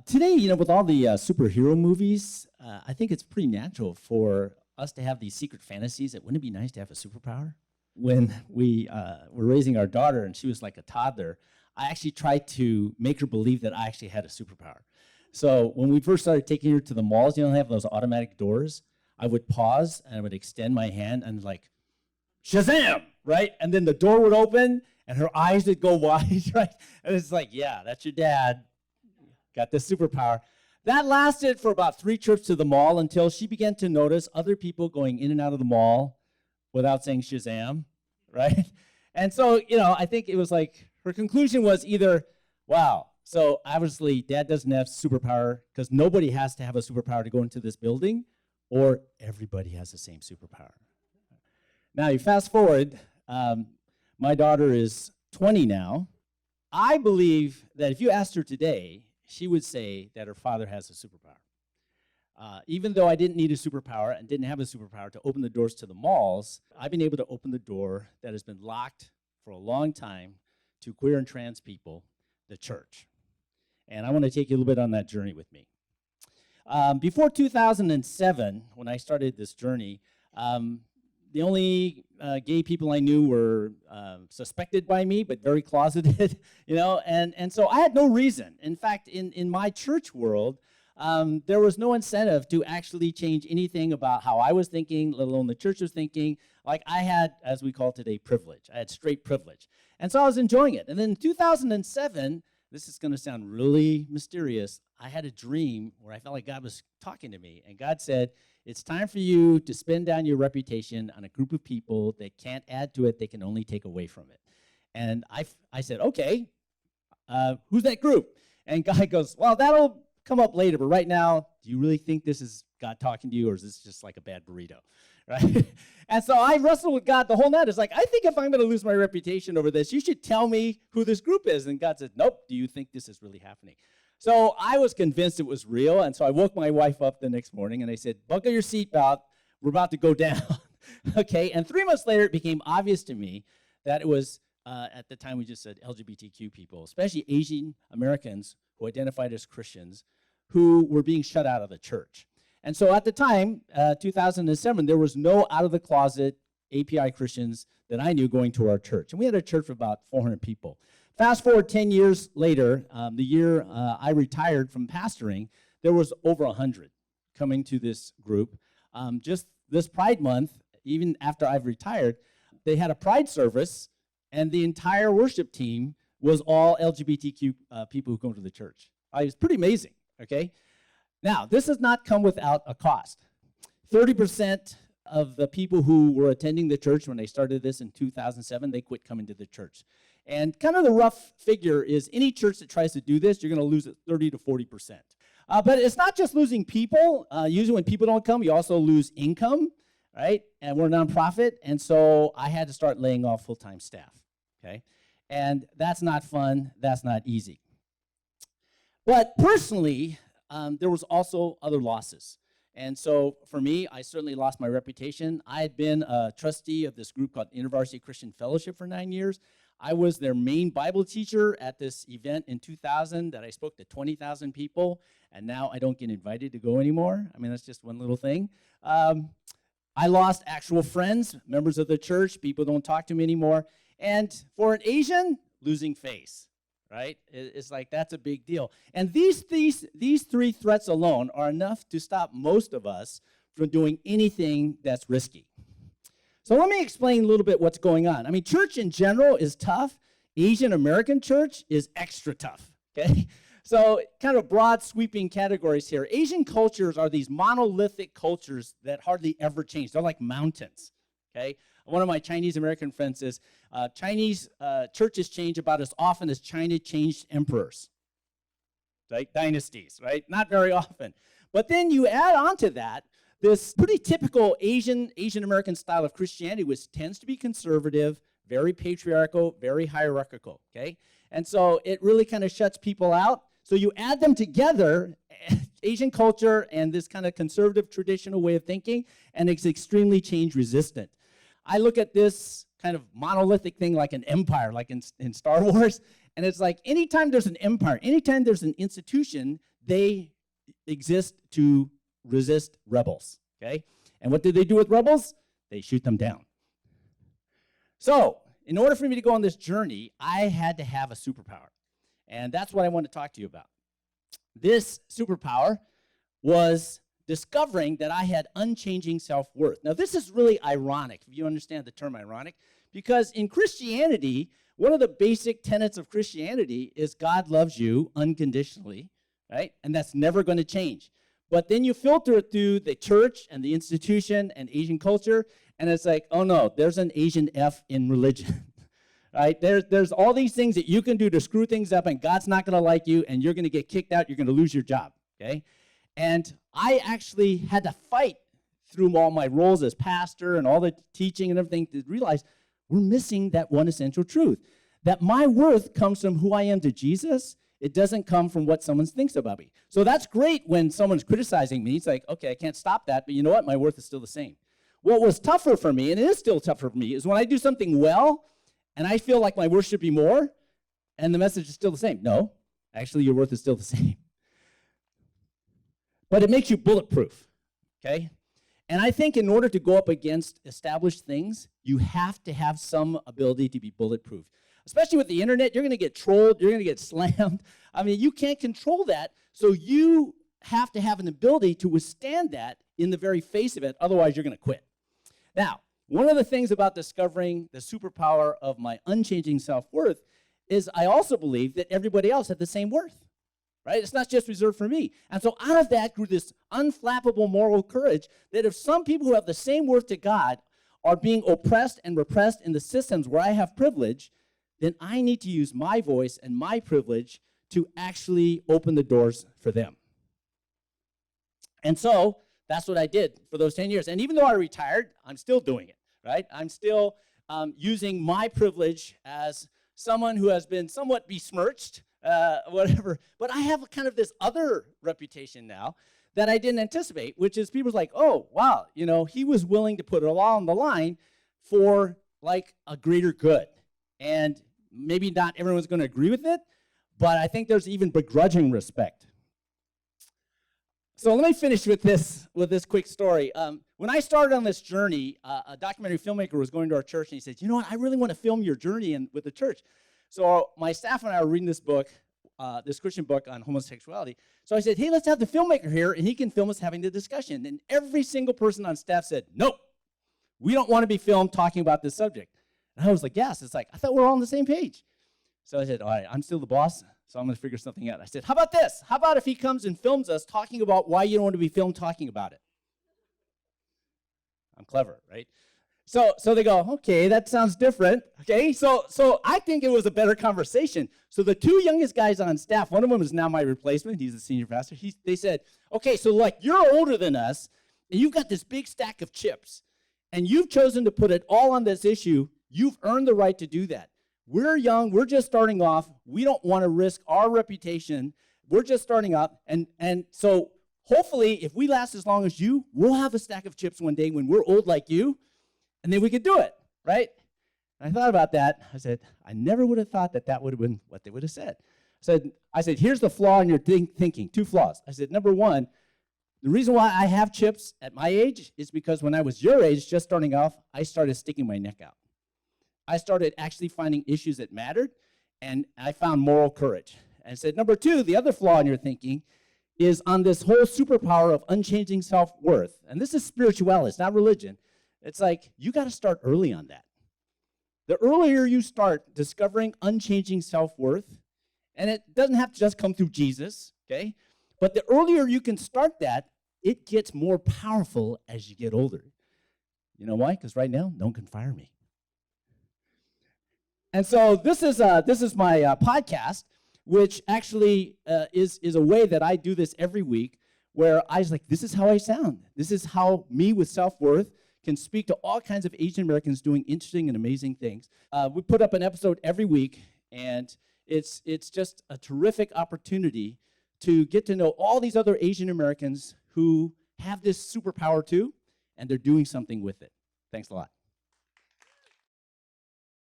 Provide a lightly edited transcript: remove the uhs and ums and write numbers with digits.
Today, with all the superhero movies, I think it's pretty natural for us to have these secret fantasies that wouldn't it be nice to have a superpower? When we were raising our daughter and she was like a toddler, I actually tried to make her believe that I actually had a superpower. So when we first started taking her to the malls, they have those automatic doors. I would pause and I would extend my hand and like, Shazam, right? And then the door would open and her eyes would go wide, right? And it's like, yeah, that's your dad. Got this superpower. That lasted for about 3 trips to the mall until she began to notice other people going in and out of the mall without saying Shazam, right? And so, I think it was like her conclusion was either, wow, so obviously dad doesn't have superpower because nobody has to have a superpower to go into this building, or everybody has the same superpower. Now, you fast forward, my daughter is 20 now. I believe that if you asked her today, she would say that her father has a superpower. Even though I didn't need a superpower and didn't have a superpower to open the doors to the malls, I've been able to open the door that has been locked for a long time to queer and trans people, the church. And I want to take you a little bit on that journey with me. Before 2007, when I started this journey, the only gay people I knew were suspected by me, but very closeted, and so I had no reason. In fact, in my church world, there was no incentive to actually change anything about how I was thinking, let alone the church was thinking. Like I had, as we call it today, privilege. I had straight privilege. And so I was enjoying it. And then in 2007, this is going to sound really mysterious, I had a dream where I felt like God was talking to me. And God said, it's time for you to spin down your reputation on a group of people that can't add to it, they can only take away from it. And I said, okay, who's that group? And God goes, well, that'll come up later, but right now, do you really think this is God talking to you, or is this just like a bad burrito, right? And so I wrestled with God the whole night. It's like, I think if I'm going to lose my reputation over this, you should tell me who this group is. And God said, nope, do you think this is really happening? So I was convinced it was real, and so I woke my wife up the next morning, and I said, buckle your seatbelt, we're about to go down, okay? And 3 months later, it became obvious to me that it was, at the time we just said LGBTQ people, especially Asian Americans who identified as Christians, who were being shut out of the church. And so at the time, 2007, there was no out-of-the-closet API Christians that I knew going to our church. And we had a church of about 400 people. Fast forward 10 years later, the year I retired from pastoring, there was over 100 coming to this group. Just this Pride Month, even after I've retired, they had a Pride service, and the entire worship team was all LGBTQ people who come to the church. It was pretty amazing, okay? Now, this has not come without a cost. 30% of the people who were attending the church when they started this in 2007, they quit coming to the church. And kind of the rough figure is any church that tries to do this, you're going to lose it 30 to 40%. But it's not just losing people. Usually when people don't come, you also lose income, right? And we're a nonprofit, and so I had to start laying off full-time staff, okay? And that's not fun. That's not easy. But personally, there was also other losses. And so for me, I certainly lost my reputation. I had been a trustee of this group called InterVarsity Christian Fellowship for 9 years. I was their main Bible teacher at this event in 2000 that I spoke to 20,000 people, and now I don't get invited to go anymore. I mean, that's just one little thing. I lost actual friends, members of the church. People don't talk to me anymore. And for an Asian, losing face, right? It's like that's a big deal. And these 3 threats alone are enough to stop most of us from doing anything that's risky. So let me explain a little bit what's going on. I mean, church in general is tough. Asian American church is extra tough, okay? So kind of broad sweeping categories here. Asian cultures are these monolithic cultures that hardly ever change. They're like mountains, okay? One of my Chinese American friends says, Chinese churches change about as often as China changed emperors, like dynasties, right? Not very often. But then you add on to that this pretty typical Asian American style of Christianity, which tends to be conservative, very patriarchal, very hierarchical, okay? And so it really kind of shuts people out. So you add them together, Asian culture and this kind of conservative traditional way of thinking, and it's extremely change resistant. I look at this kind of monolithic thing like an empire, like in Star Wars, And it's like anytime there's an empire, anytime there's an institution, they exist to resist rebels, okay? And what do they do with rebels? They shoot them down. So, in order for me to go on this journey, I had to have a superpower. And that's what I want to talk to you about. This superpower was discovering that I had unchanging self-worth. Now, this is really ironic, if you understand the term ironic, because in Christianity, one of the basic tenets of Christianity is God loves you unconditionally, right? And that's never going to change. But then you filter it through the church and the institution and Asian culture, and it's like, oh no, there's an Asian F in religion, right? There's all these things that you can do to screw things up, and God's not going to like you, and you're going to get kicked out, you're going to lose your job, okay? And I actually had to fight through all my roles as pastor and all the teaching and everything to realize we're missing that one essential truth, that my worth comes from who I am to Jesus. It doesn't come from what someone thinks about me. So that's great when someone's criticizing me. It's like, okay, I can't stop that, but you know what? My worth is still the same. What was tougher for me, and it is still tougher for me, is when I do something well, and I feel like my worth should be more, and the message is still the same. No, actually, your worth is still the same. But it makes you bulletproof, okay? And I think in order to go up against established things, you have to have some ability to be bulletproof. Especially with the internet, you're going to get trolled, you're going to get slammed. I mean, you can't control that, so you have to have an ability to withstand that in the very face of it, otherwise you're going to quit. Now, one of the things about discovering the superpower of my unchanging self-worth is I also believe that everybody else had the same worth, right? It's not just reserved for me. And so out of that grew this unflappable moral courage that if some people who have the same worth to God are being oppressed and repressed in the systems where I have privilege, then I need to use my voice and my privilege to actually open the doors for them. And so that's what I did for those 10 years. And even though I retired, I'm still doing it, right? I'm still using my privilege as someone who has been somewhat besmirched, whatever. But I have kind of this other reputation now that I didn't anticipate, which is people's like, oh, wow, you know, he was willing to put it all on the line for like a greater good. And maybe not everyone's going to agree with it, but I think there's even begrudging respect. So let me finish with this quick story. When I started on this journey, a documentary filmmaker was going to our church, and he said, you know what, I really want to film your journey with the church. So my staff and I were reading this book, this Christian book on homosexuality. So I said, hey, let's have the filmmaker here, and he can film us having the discussion. And every single person on staff said, nope, we don't want to be filmed talking about this subject. And I was like, yes. It's like, I thought we were all on the same page. So I said, all right, I'm still the boss, so I'm going to figure something out. I said, how about this? How about if he comes and films us talking about why you don't want to be filmed talking about it? I'm clever, right? So they go, okay, that sounds different. Okay, so I think it was a better conversation. So the two youngest guys on staff, one of them is now my replacement. He's a senior pastor. They said, okay, so like you're older than us, and you've got this big stack of chips, and you've chosen to put it all on this issue. You've earned the right to do that. We're young. We're just starting off. We don't want to risk our reputation. We're just starting up. And so hopefully, if we last as long as you, we'll have a stack of chips one day when we're old like you, and then we could do it, right? And I thought about that. I said, I never would have thought that would have been what they would have said. I said, here's the flaw in your thinking, two flaws. I said, number one, the reason why I have chips at my age is because when I was your age, just starting off, I started sticking my neck out. I started actually finding issues that mattered, and I found moral courage. And I said, number two, the other flaw in your thinking is on this whole superpower of unchanging self-worth. And this is spirituality, it's not religion. It's like, you got to start early on that. The earlier you start discovering unchanging self-worth, and it doesn't have to just come through Jesus, okay? But the earlier you can start that, it gets more powerful as you get older. You know why? Because right now, no one can fire me. And so this is my podcast, which actually is a way that I do this every week, where I was like, this is how I sound. This is how me with self-worth can speak to all kinds of Asian Americans doing interesting and amazing things. We put up an episode every week, and it's just a terrific opportunity to get to know all these other Asian Americans who have this superpower too, and they're doing something with it. Thanks a lot.